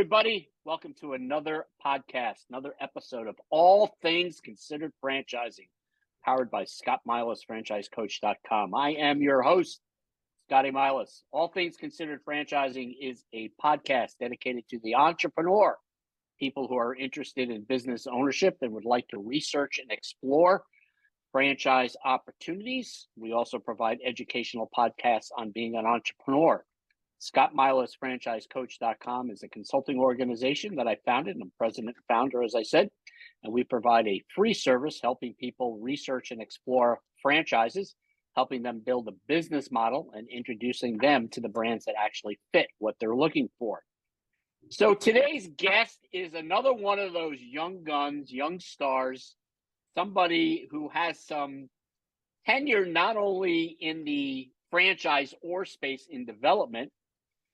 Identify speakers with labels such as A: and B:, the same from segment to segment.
A: everybody. Welcome to another podcast, another episode of All Things Considered Franchising, powered by Scott Milas, franchisecoach.com. I am your host, Scotty Milas. All Things Considered Franchising is a podcast dedicated to the entrepreneur, people who are interested in business ownership and would like to research and explore franchise opportunities. We also provide educational podcasts on being an entrepreneur. Scott Milas, franchisecoach.com is a consulting organization that I founded. I'm president and founder, as I said, and we provide a free service helping people research and explore franchises, helping them build a business model and introducing them to the brands that actually fit what they're looking for. So today's guest is another one of those young guns, young stars, somebody who has some tenure not only in the franchisor space in development,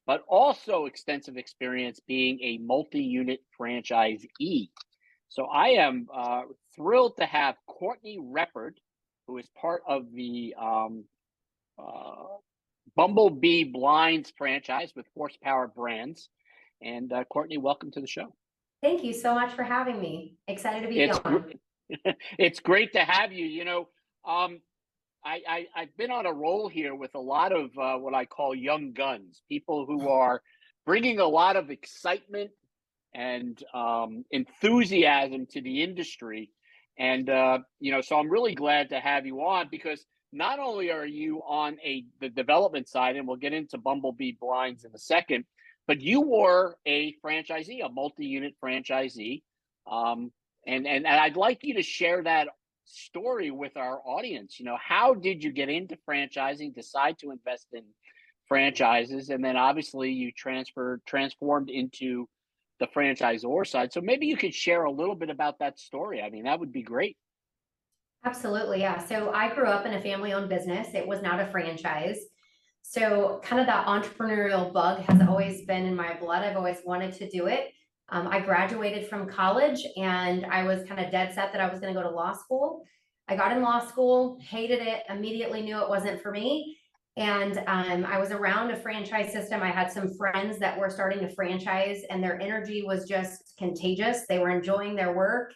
A: but also extensive experience being a multi-unit franchisee. So I am thrilled to have Courtney Reppert, who is part of the Bumble Bee Blinds franchise with Horsepower Brands. And Courtney, welcome to the show.
B: Thank you so much for having me. Excited to be on.
A: It's great to have you. You know, I've been on a roll here with a lot of what I call young guns, people who are bringing a lot of excitement and enthusiasm to the industry. And, so I'm really glad to have you on because not only are you on the development side, and we'll get into Bumblebee Blinds in a second, but you were a franchisee, a multi-unit franchisee. And I'd like you to share that story with our audience. You know, how did you get into franchising, decide to invest in franchises, and then obviously you transformed into the franchisor side. So maybe you could share a little bit about that story. I mean, that would be great.
B: Absolutely, yeah. So I grew up in a family-owned business. It was not a franchise. So kind of that entrepreneurial bug has always been in my blood. I've always wanted to do it. I graduated from college and I was kind of dead set that I was going to go to law school. I got in law school, hated it, immediately knew it wasn't for me. And I was around a franchise system. I had some friends that were starting to franchise and their energy was just contagious. They were enjoying their work.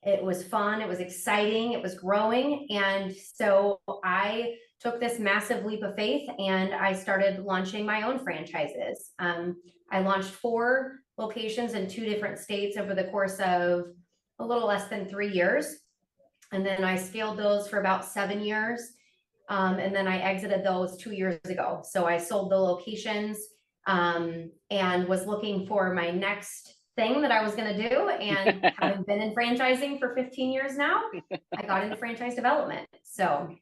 B: It was fun. It was exciting. It was growing. And so I took this massive leap of faith and I started launching my own franchises. I launched 4 locations in 2 different states over the course of a little less than 3 years. And then I scaled those for about 7 years. And then I exited those 2 years ago. So I sold the locations and was looking for my next thing that I was going to do. And having been in franchising for 15 years now, I got into franchise development. So.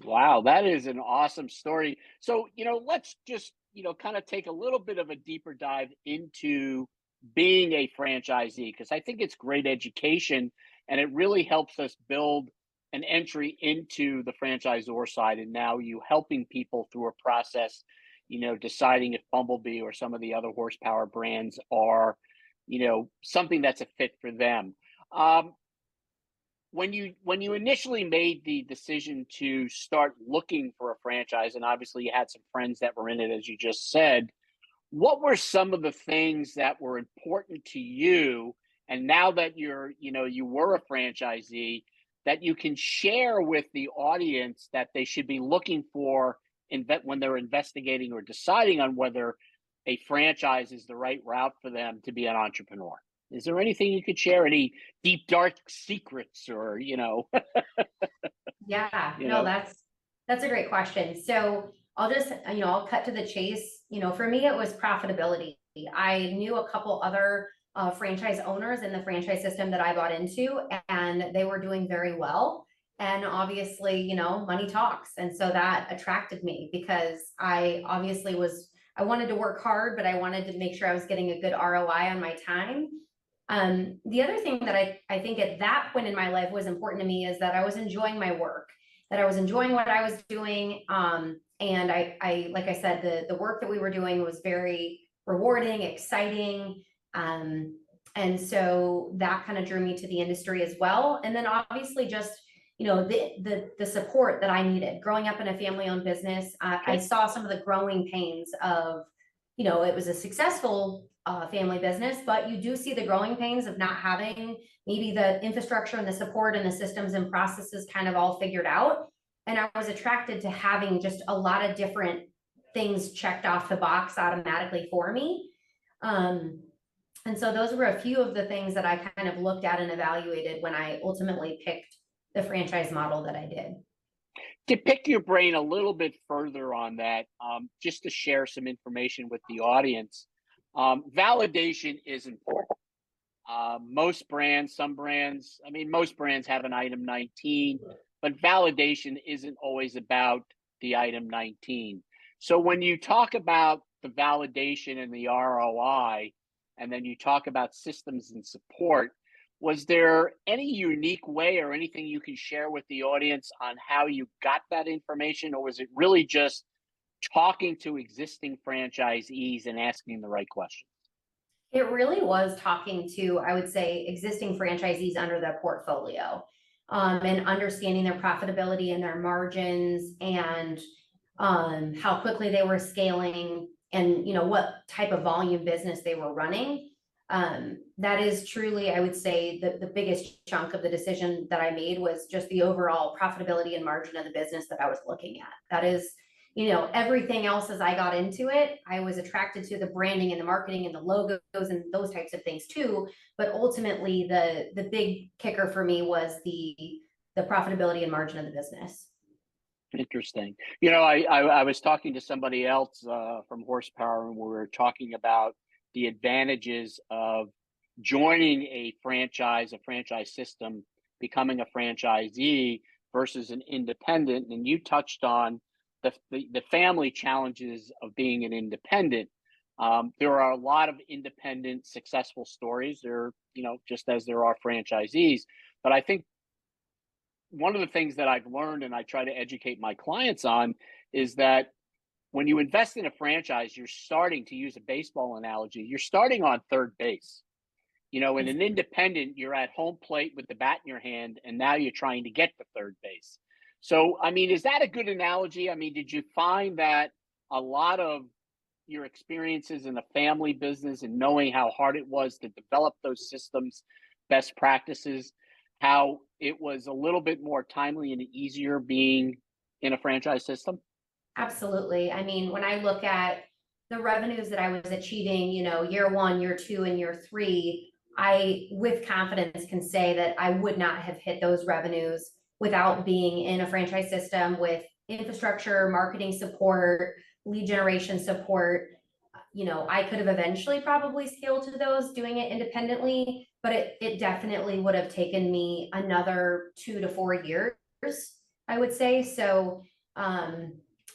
A: Wow, that is an awesome story. So, let's just, kind of take a little bit of a deeper dive into being a franchisee, because I think it's great education and it really helps us build an entry into the franchisor side. And now you helping people through a process, deciding if Bumblebee or some of the other horsepower brands are, something that's a fit for them. When you initially made the decision to start looking for a franchise, and obviously you had some friends that were in it, as you just said, what were some of the things that were important to you? And now that you were a franchisee, that you can share with the audience that they should be looking for when they're investigating or deciding on whether a franchise is the right route for them to be an entrepreneur. Is there anything you could share? Any deep, dark secrets or,
B: Yeah, no, that's a great question. So I'll just, I'll cut to the chase. For me, it was profitability. I knew a couple other franchise owners in the franchise system that I bought into, and they were doing very well. And obviously, money talks. And so that attracted me because I obviously I wanted to work hard, but I wanted to make sure I was getting a good ROI on my time. The other thing that I think at that point in my life was important to me is that I was enjoying my work, that I was enjoying what I was doing. And I like I said, the work that we were doing was very rewarding, exciting. And so that kind of drew me to the industry as well. And then obviously just, the support that I needed growing up in a family-owned business. I saw some of the growing pains of, it was a successful family business, but you do see the growing pains of not having maybe the infrastructure and the support and the systems and processes kind of all figured out. And I was attracted to having just a lot of different things checked off the box automatically for me. And so those were a few of the things that I kind of looked at and evaluated when I ultimately picked the franchise model that I did.
A: To pick your brain a little bit further on that, just to share some information with the audience, validation is important. Most brands, most brands have an item 19, but validation isn't always about the item 19. So when you talk about the validation and the ROI, and then you talk about systems and support, was there any unique way or anything you can share with the audience on how you got that information? Or was it really just talking to existing franchisees and asking the right questions?
B: It really was talking to, I would say, existing franchisees under the portfolio, and understanding their profitability and their margins, and how quickly they were scaling, and what type of volume business they were running. That is truly, I would say, the biggest chunk of the decision that I made was just the overall profitability and margin of the business that I was looking at. That is, everything else as I got into it, I was attracted to the branding and the marketing and the logos and those types of things too. But ultimately, the big kicker for me was the profitability and margin of the business.
A: Interesting. I was talking to somebody else from Horsepower, and we were talking about the advantages of joining a franchise system, becoming a franchisee versus an independent. And you touched on the family challenges of being an independent. There are a lot of independent successful stories there, just as there are franchisees. But I think one of the things that I've learned, and I try to educate my clients on, is that when you invest in a franchise, you're starting, to use a baseball analogy, you're starting on third base. In an independent, you're at home plate with the bat in your hand, and now you're trying to get to third base. So, is that a good analogy? Did you find that a lot of your experiences in the family business and knowing how hard it was to develop those systems, best practices, how it was a little bit more timely and easier being in a franchise system?
B: Absolutely. When I look at the revenues that I was achieving, year 1, year 2, and year 3, I, with confidence, can say that I would not have hit those revenues without being in a franchise system with infrastructure, marketing support, lead generation support. I could have eventually probably scaled to those doing it independently, but it definitely would have taken me another 2 to 4 years, I would say. So,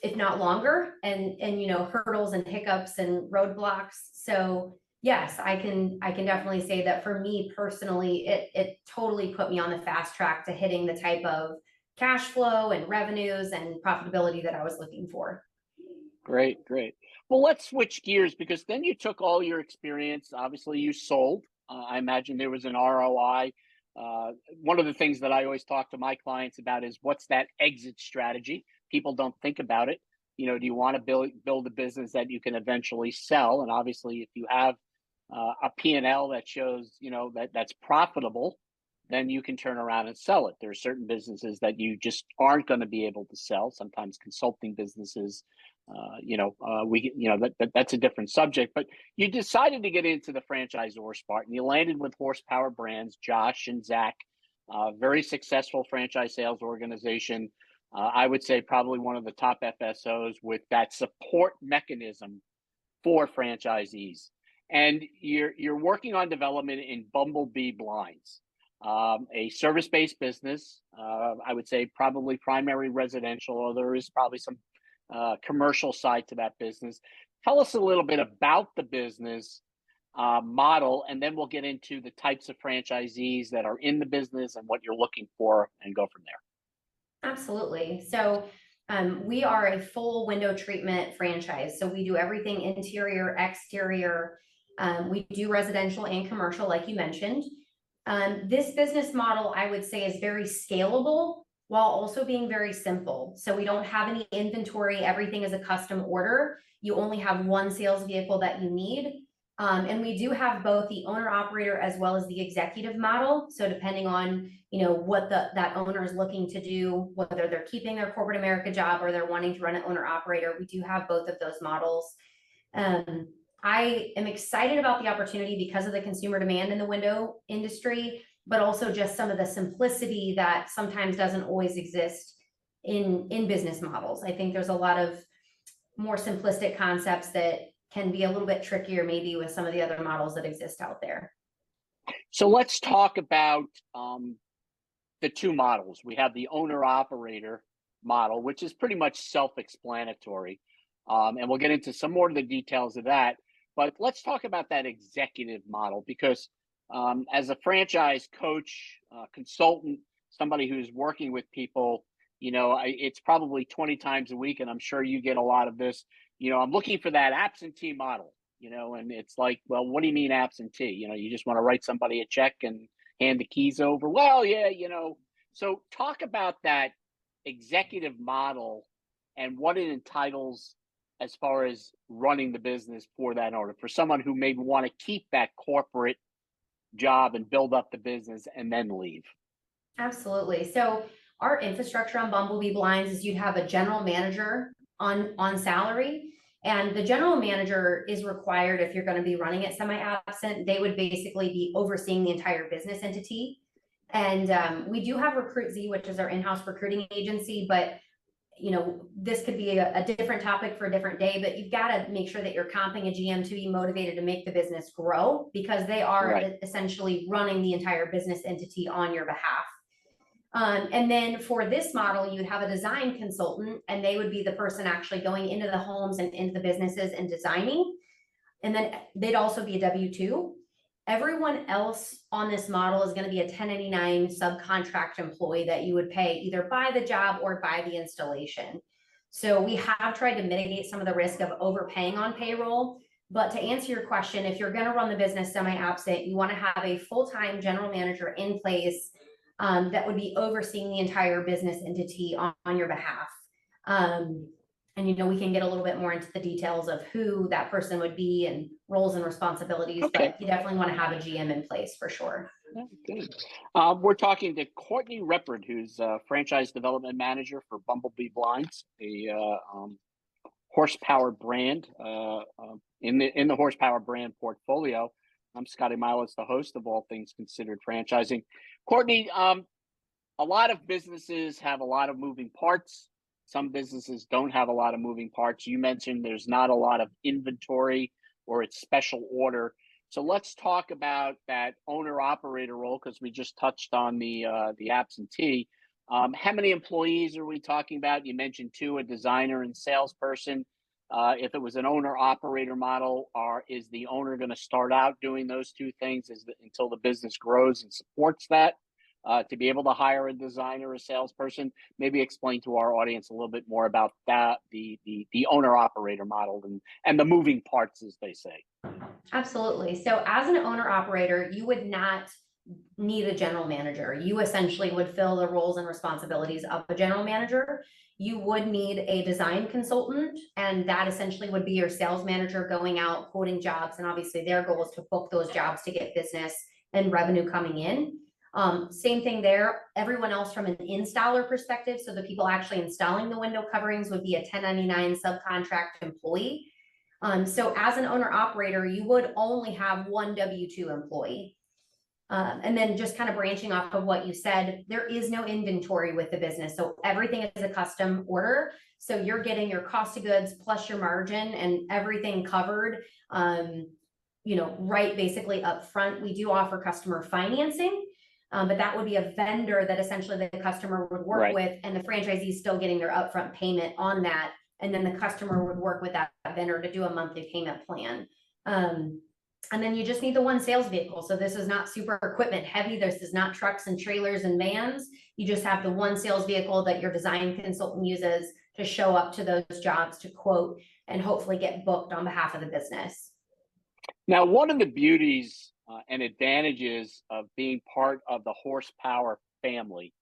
B: if not longer, and hurdles and hiccups and roadblocks. So yes, I can definitely say that for me personally, it totally put me on the fast track to hitting the type of cash flow and revenues and profitability that I was looking for.
A: Great. Well, let's switch gears, because then you took all your experience. Obviously, you sold. I imagine there was an ROI. One of the things that I always talk to my clients about is, what's that exit strategy? People don't think about it. Do you want to build a business that you can eventually sell? And obviously, if you have a P&L that shows, that's profitable, then you can turn around and sell it. There are certain businesses that you just aren't going to be able to sell. Sometimes consulting businesses, that's a different subject. But you decided to get into the franchisor part, and you landed with Horsepower Brands, Josh and Zach, very successful franchise sales organization. I would say probably one of the top FSOs with that support mechanism for franchisees. And you're working on development in Bumblebee Blinds, a service-based business. I would say probably primary residential, or there is probably some commercial side to that business. Tell us a little bit about the business model, and then we'll get into the types of franchisees that are in the business and what you're looking for, and go from there.
B: Absolutely. So we are a full window treatment franchise. So we do everything interior, exterior. We do residential and commercial, like you mentioned. This business model, I would say, is very scalable while also being very simple. So we don't have any inventory. Everything is a custom order. You only have one sales vehicle that you need. And we do have both the owner operator as well as the executive model. So depending on, what that owner is looking to do, whether they're keeping their corporate America job or they're wanting to run an owner operator, we do have both of those models. I am excited about the opportunity because of the consumer demand in the window industry, but also just some of the simplicity that sometimes doesn't always exist in business models. I think there's a lot of more simplistic concepts that can be a little bit trickier maybe with some of the other models that exist out there.
A: So let's talk about the two models. We have the owner operator model, which is pretty much self-explanatory. And we'll get into some more of the details of that. But let's talk about that executive model, because as a franchise coach, consultant, somebody who's working with people, it's probably 20 times a week, and I'm sure you get a lot of this. I'm looking for that absentee model, and it's like, well, what do you mean absentee? You just want to write somebody a check and hand the keys over. Well, yeah, So talk about that executive model and what it entitles as far as running the business for that owner, for someone who maybe want to keep that corporate job and build up the business and then leave.
B: Absolutely. So our infrastructure on Bumblebee Blinds is you'd have a general manager on salary, and the general manager is required, if you're going to be running it semi-absent, they would basically be overseeing the entire business entity. And we do have RecruitZ, which is our in-house recruiting agency, but this could be a different topic for a different day, but you've got to make sure that you're comping a GM to be motivated to make the business grow, because they are essentially running the entire business entity on your behalf. And then for this model, you'd have a design consultant, and they would be the person actually going into the homes and into the businesses and designing. And then they'd also be a W-2. Everyone else on this model is going to be a 1099 subcontract employee that you would pay either by the job or by the installation. So we have tried to mitigate some of the risk of overpaying on payroll. But to answer your question, if you're going to run the business semi-absent, you want to have a full-time general manager in place that would be overseeing the entire business entity on your behalf. And, we can get a little bit more into the details of who that person would be and roles and responsibilities, but you definitely want to have a GM in place for sure.
A: Good. We're talking to Courtney Reppert, who's a franchise development manager for Bumblebee Blinds, a horsepower brand in the horsepower brand portfolio. I'm Scotty Milas, the host of All Things Considered Franchising. Courtney, a lot of businesses have a lot of moving parts. Some businesses don't have a lot of moving parts. You mentioned there's not a lot of inventory or it's special order. So let's talk about that owner operator role, because we just touched on the absentee. How many employees are we talking about? You mentioned two, a designer and salesperson. If it was an owner operator model, is the owner going to start out doing those two things until the business grows and supports that? To be able to hire a designer or a salesperson? Maybe explain to our audience a little bit more about that, the owner operator model and the moving parts, as they say.
B: Absolutely. So as an owner operator, you would not need a general manager. You essentially would fill the roles and responsibilities of a general manager. You would need a design consultant, and that essentially would be your sales manager going out, quoting jobs. And obviously their goal is to book those jobs to get business and revenue coming in. Same thing there. Everyone else from an installer perspective, so the people actually installing the window coverings, would be a 1099 subcontract employee. So as an owner operator, you would only have one W-2 employee. And then just kind of branching off of what you said, there is no inventory with the business. So everything is a custom order. So you're getting your cost of goods plus your margin and everything covered, right basically up front. We do offer customer financing. But that would be a vendor that essentially the customer would work with, and the franchisee is still getting their upfront payment on that. And then the customer would work with that vendor to do a monthly payment plan. And then you just need the one sales vehicle. So this is not super equipment heavy. This is not trucks and trailers and vans. You just have the one sales vehicle that your design consultant uses to show up to those jobs, to quote, and hopefully get booked on behalf of the business.
A: Now, one of the beauties and advantages of being part of the horsepower family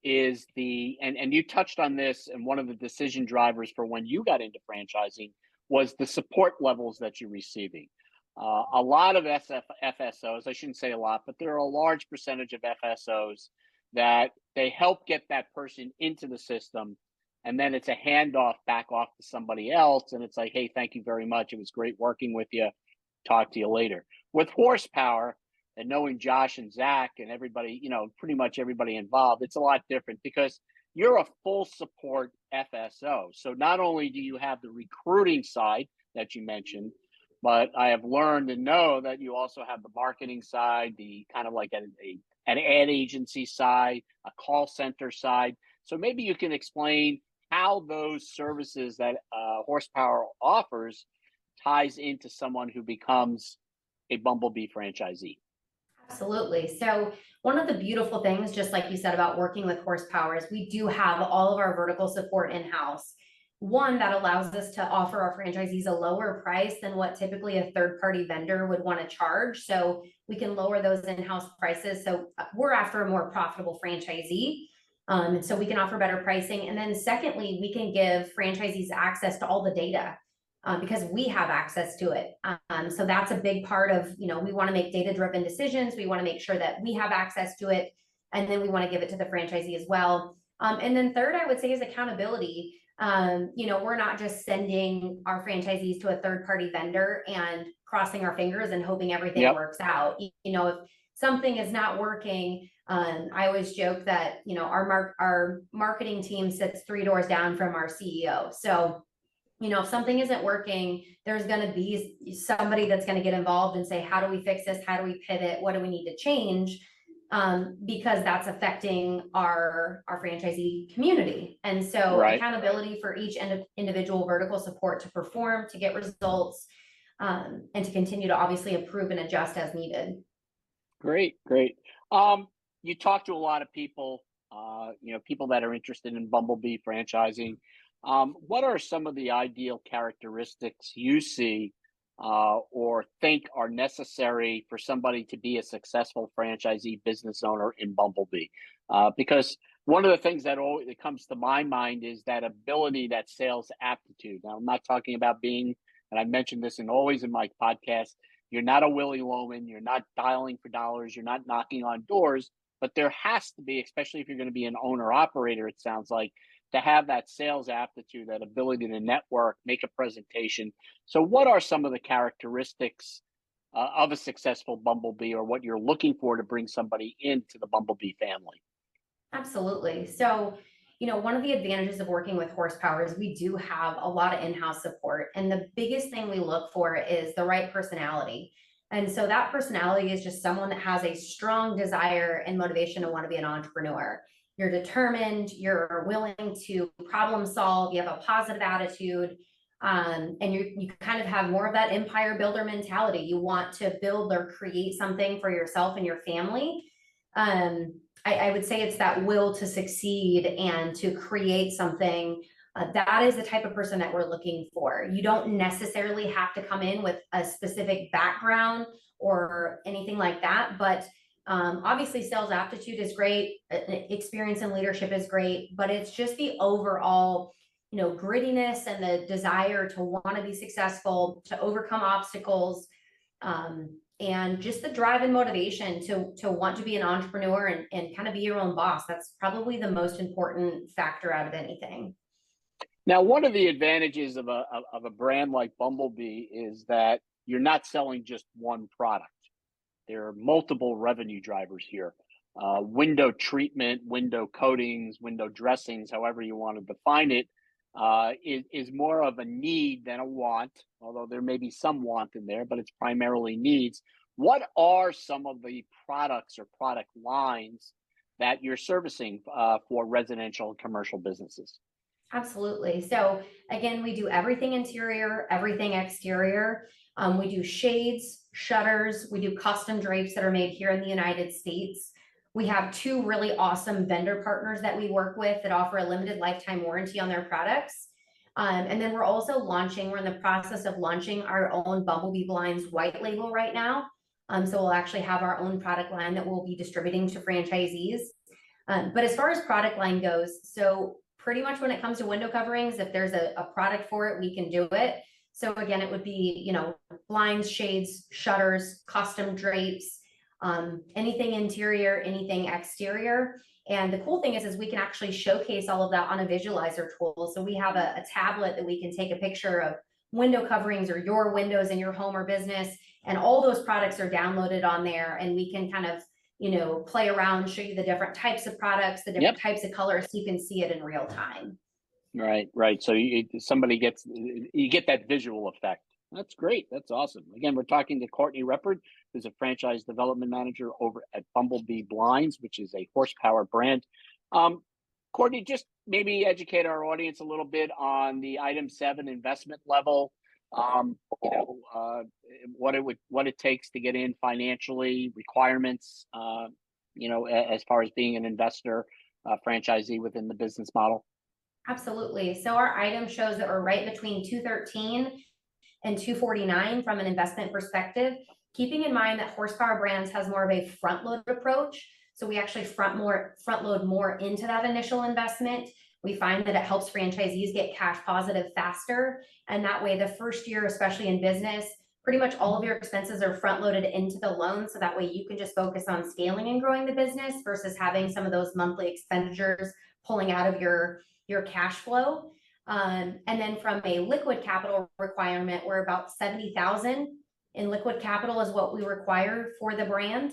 A: is and you touched on this, and one of the decision drivers for when you got into franchising was the support levels that you're receiving. A lot of FSOs, I shouldn't say a lot, but there are a large percentage of FSOs that they help get that person into the system, and then it's a handoff back off to somebody else. And it's like, hey, thank you very much. It was great working with you. Talk to you later. With horsepower and knowing Josh and Zach and everybody, pretty much everybody involved, it's a lot different because you're a full support FSO. So not only do you have the recruiting side that you mentioned, but I have learned and know that you also have the marketing side, the kind of like an ad agency side, a call center side. So maybe you can explain how those services that Horsepower offers ties into someone who becomes a Bumblebee franchisee.
B: Absolutely. So one of the beautiful things, just like you said about working with Horsepower, is we do have all of our vertical support in-house. One that allows us to offer our franchisees a lower price than what typically a third-party vendor would want to charge. So we can lower those in-house prices. So we're after a more profitable franchisee. So we can offer better pricing. And then secondly, we can give franchisees access to all the data. Because we have access to it. So that's a big part of, we want to make data-driven decisions. We want to make sure that we have access to it. And then we want to give it to the franchisee as well. And then third, I would say is accountability. We're not just sending our franchisees to a third-party vendor and crossing our fingers and hoping everything works out. If something is not working, I always joke that, our marketing team sits 3 doors down from our CEO. So if something isn't working, there's going to be somebody that's going to get involved and say, how do we fix this? How do we pivot? What do we need to change? Because that's affecting our franchisee community. And so accountability for each individual vertical support to perform, to get results, and to continue to obviously improve and adjust as needed.
A: Great. You talk to a lot of people, people that are interested in Bumblebee franchising. What are some of the ideal characteristics you see or think are necessary for somebody to be a successful franchisee business owner in Bumblebee? Because one of the things that comes to my mind is that ability, that sales aptitude. Now, I'm not talking about being, and I mentioned this always in my podcast, you're not a Willy Loman, you're not dialing for dollars, you're not knocking on doors, but there has to be, especially if you're going to be an owner operator, it sounds like, to have that sales aptitude, that ability to network, make a presentation. So what are some of the characteristics of a successful Bumblebee, or what you're looking for to bring somebody into the Bumblebee family?
B: Absolutely. So, one of the advantages of working with Horsepower is we do have a lot of in-house support. And the biggest thing we look for is the right personality. And so that personality is just someone that has a strong desire and motivation to want to be an entrepreneur. You're determined, you're willing to problem solve, you have a positive attitude, and you kind of have more of that empire builder mentality. You want to build or create something for yourself and your family. I would say it's that will to succeed and to create something. That is the type of person that we're looking for. You don't necessarily have to come in with a specific background or anything like that, but obviously sales aptitude is great, experience in leadership is great, but it's just the overall, grittiness and the desire to want to be successful, to overcome obstacles, and just the drive and motivation to want to be an entrepreneur and kind of be your own boss. That's probably the most important factor out of anything.
A: Now, one of the advantages of a brand like Bumblebee is that you're not selling just one product. There are multiple revenue drivers here. Window treatment, window coatings, window dressings, however you want to define it, is more of a need than a want, although there may be some want in there, but it's primarily needs. What are some of the products or product lines that you're servicing for residential and commercial businesses?
B: Absolutely. So again, we do everything interior, everything exterior. We do shades, shutters, we do custom drapes that are made here in the United States. We have 2 really awesome vendor partners that we work with that offer a limited lifetime warranty on their products. And then we're in the process of launching our own Bumblebee Blinds white label right now. So we'll actually have our own product line that we'll be distributing to franchisees. But as far as product line goes, so pretty much when it comes to window coverings, if there's a product for it, we can do it. So again, it would be, blinds, shades, shutters, custom drapes, anything interior, anything exterior. And the cool thing is we can actually showcase all of that on a visualizer tool. So we have a tablet that we can take a picture of window coverings or your windows in your home or business, and all those products are downloaded on there, and we can kind of play around, show you the different types of products, the different types of colors, so you can see it in real time.
A: Right. So you get that visual effect. That's great. That's awesome. Again, we're talking to Courtney Reppert, who's a franchise development manager over at Bumblebee Blinds, which is a horsepower brand. Courtney, just maybe educate our audience a little bit on the item 7 investment level. What it takes to get in financially, requirements. As far as being an investor, franchisee within the business model.
B: Absolutely. So our item shows that we're right between 213 and 249 from an investment perspective, keeping in mind that Horsepower Brands has more of a front load approach. So we actually front load more into that initial investment. We find that it helps franchisees get cash positive faster. And that way, the first year, especially in business, pretty much all of your expenses are front loaded into the loan. So that way you can just focus on scaling and growing the business versus having some of those monthly expenditures pulling out of your cash flow. And then from a liquid capital requirement, we're about 70,000 in liquid capital is what we require for the brand.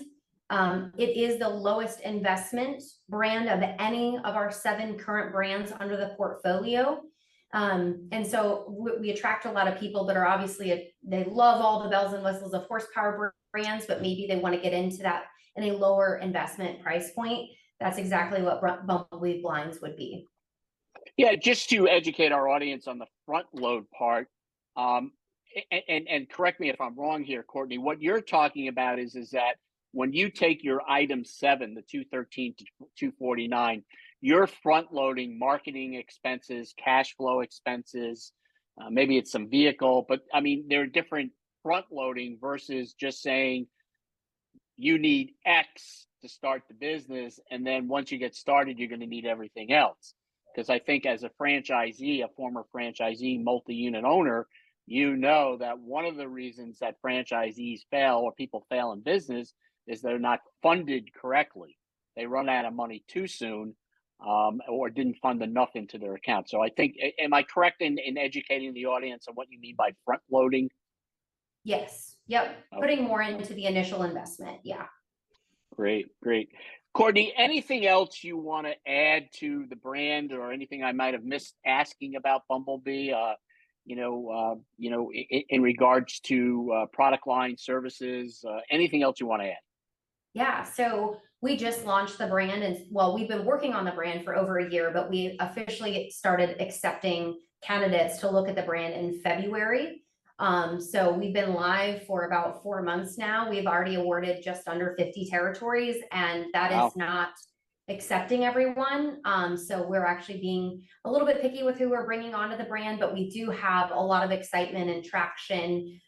B: It is the lowest investment brand of any of our 7 current brands under the portfolio. And so we attract a lot of people that are obviously, they love all the bells and whistles of horsepower brands, but maybe they want to get into that in a lower investment price point. That's exactly what Bumblebee Blinds would be.
A: Yeah, just to educate our audience on the front load part, and correct me if I'm wrong here, Courtney, what you're talking about is that when you take your item 7, the 213 to 249, you're front loading marketing expenses, cash flow expenses, maybe it's some vehicle, but I mean, there are different front loading versus just saying you need X to start the business. And then once you get started, you're going to need everything else. Because I think as a franchisee, a former franchisee, multi-unit owner, that one of the reasons that franchisees fail or people fail in business is they're not funded correctly. They run out of money too soon, or didn't fund enough into their account. So I think, am I correct in educating the audience on what you mean by front loading?
B: Yes. Yep. Okay. Putting more into the initial investment. Yeah.
A: Great. Courtney, anything else you want to add to the brand, or anything I might have missed asking about Bumblebee? In regards to product line, services, anything else you want to add?
B: Yeah, so we just launched the brand, and we've been working on the brand for over a year, but we officially started accepting candidates to look at the brand in February. So we've been live for about 4 months now. We've already awarded just under 50 territories, and that is not accepting everyone. So we're actually being a little bit picky with who we're bringing onto the brand, but we do have a lot of excitement and traction.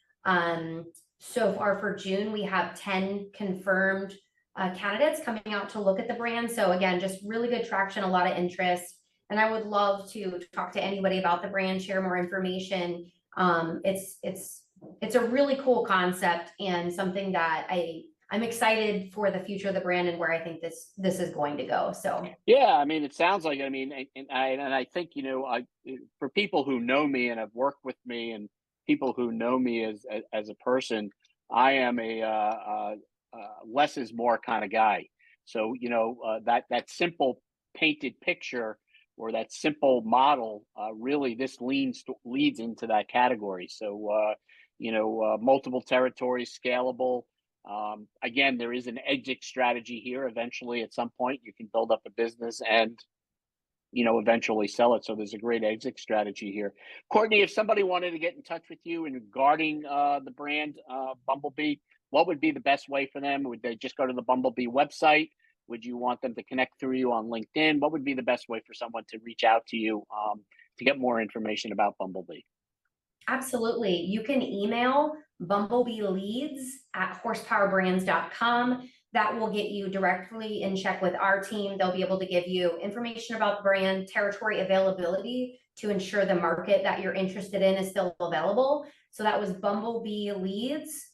B: So far for June, we have 10 confirmed candidates coming out to look at the brand. So again, just really good traction, a lot of interest. And I would love to talk to anybody about the brand, share more information. It's a really cool concept and something that I'm excited for the future of the brand and where I think this is going to go. So
A: yeah, I mean, it sounds like, I think, for people who know me and have worked with me, and people who know me as a person, I am a less is more kind of guy. So that simple painted picture or that simple model, really this leads into that category. So multiple territories, scalable. Again, there is an exit strategy here. Eventually, at some point, you can build up a business and eventually sell it. So there's a great exit strategy here. Courtney, if somebody wanted to get in touch with you regarding the brand Bumblebee, what would be the best way for them? Would they just go to the Bumblebee website? Would you want them to connect through you on LinkedIn? What would be the best way for someone to reach out to you to get more information about Bumblebee?
B: Absolutely. You can email bumblebeeleads@horsepowerbrands.com. That will get you directly in check with our team. They'll be able to give you information about the brand, territory availability, to ensure the market that you're interested in is still available. So that was Bumblebee Leads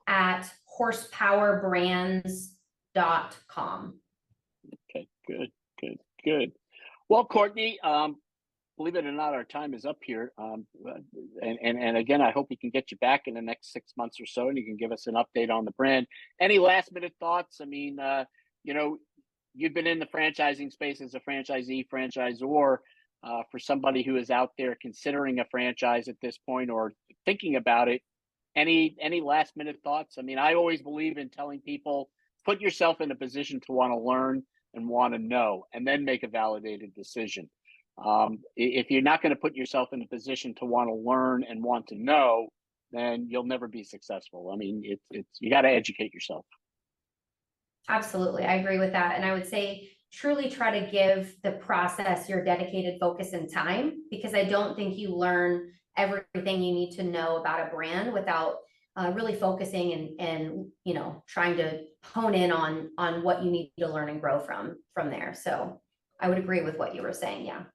B: at horsepowerbrands.com.
A: Okay, good. Well, Courtney, believe it or not, our time is up here. And again, I hope we can get you back in the next 6 months or so, and you can give us an update on the brand. Any last minute thoughts? I mean, you've been in the franchising space as a franchisee, franchisor. For somebody who is out there considering a franchise at this point or thinking about it, any last minute thoughts? I mean, I always believe in telling people, put yourself in a position to want to learn and want to know, and then make a validated decision. If you're not going to put yourself in a position to want to learn and want to know, then you'll never be successful. I mean, you got to educate yourself.
B: Absolutely. I agree with that. And I would say truly try to give the process your dedicated focus and time, because I don't think you learn everything you need to know about a brand without really focusing and trying to hone in on what you need to learn and grow from there. So I would agree with what you were saying. Yeah.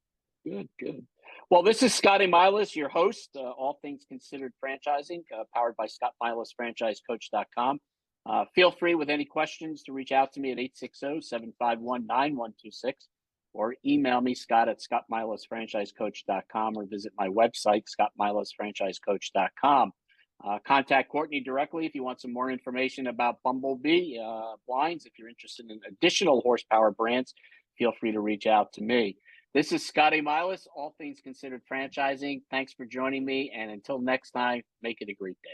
A: Good. Well, this is Scotty Milas, your host, All Things Considered Franchising, powered by Scott Milas, franchisecoach.com. Feel free with any questions to reach out to me at 860-751-9126 or email me, Scott at scottmilasfranchisecoach.com, or visit my website, scottmilasfranchisecoach.com. Contact Courtney directly if you want some more information about Bumblebee Blinds. If you're interested in additional horsepower brands, feel free to reach out to me. This is Scotty Milas, All Things Considered Franchising. Thanks for joining me, and until next time, make it a great day.